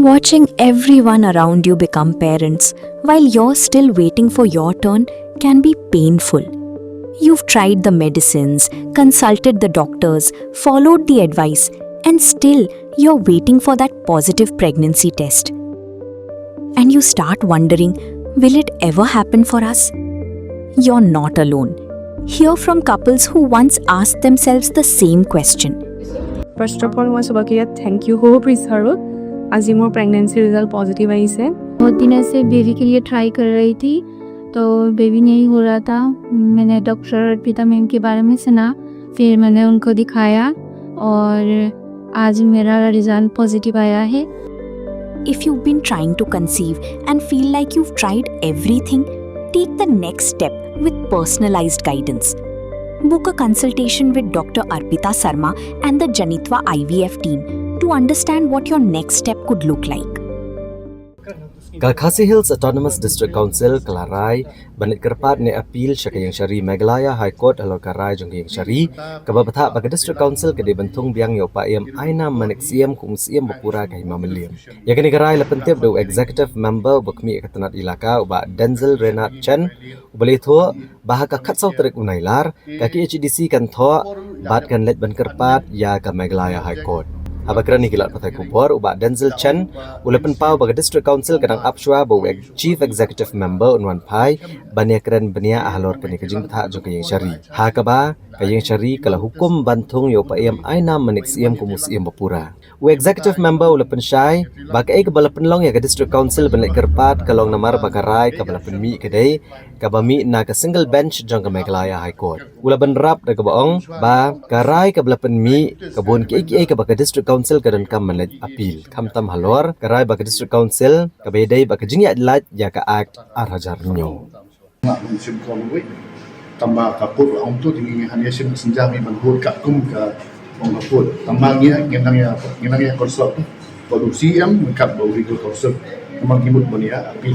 Watching everyone around you become parents while you're still waiting for your turn can be painful. You've tried the medicines, consulted the doctors, followed the advice, and still you're waiting for that positive pregnancy test. And you start wondering, will it ever happen for us? You're not alone. Hear from couples who once asked themselves the same question. First of all, मैं सुबह के thank you हो प्रिंसर आज मोर pregnancy result positive आई से बहुत दिनों से बेबी के लिए ट्राई कर रही थी तो बेबी नहीं हो रहा था। मैंने डॉक्टर अर्पिता मैम के बारे में सुना, फिर मैंने उनको दिखाया और आज मेरा रिजल्ट पॉजिटिव आया है। If you've been trying to conceive and feel like you've tried everything, take the next step with personalized guidance. Book a consultation with Dr. Arpita Sarma and the Janitva IVF team to understand what your next step could look like. Khasi Hills Autonomous District Council Kalarai banit kerpat ne appeal syakayang syari Meghalaya High Court halor karai jongkayang syari kababata baga District Council kade bentung biang yo paem aina manik siem kum siem bapura kahima meliam yakni karai lepentip do executive member bakmi katanat ilaka uba Denzel Renat Chen ubali tho bahaka khatsau trek unailar kaki HDC kan tho bat kan let ban kerpat ya ka Meghalaya High Court. Abakran ni kilat patai kubor uba Denzel Chen ulapan pau baga District Council kadang apshwa baweg Chief Executive Member unwan pai bania keren bania ahalor kani kajing tha jo kayang syari ha kaba kayang syari kala hukum bantung yo paem aina manik siem kumusiem bapura u Executive Member ulapan syai baga ai kabalapan long ya ka District Council banlek kerpat kalong namar bakarai kabalapan mi kadai kabami na ka single bench jong ka Meghalaya High Court ulaban rap da kabaong ba karai kabalapan mi kabun ki ka District Council kadang kam manaj appeal kam tam halor karai baka District Council kabedai baka jingi adlat ya ka act arajar nyo ngak sim ko lui tamba ka put ong tu tingi hanya sim senjami manhut ka kum ka ong put tamba ngenang ya konsol produksi am kat bau legal konsol memang kimut bonia appeal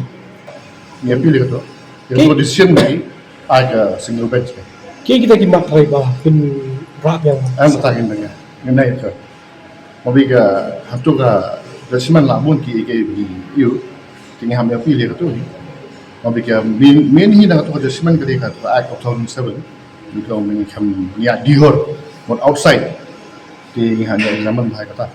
ni appeal ka to yang decision ni aga single bench kita kimak ba kun rap yang am takin dengan ngenai ka Mobiga hatuga resiman lamun ki you tingi hamya pilih tu ni mobiga main hi na tu resiman kali ka act of 2007 because meni kam ya dihor on outside ti hanya zaman bhai kata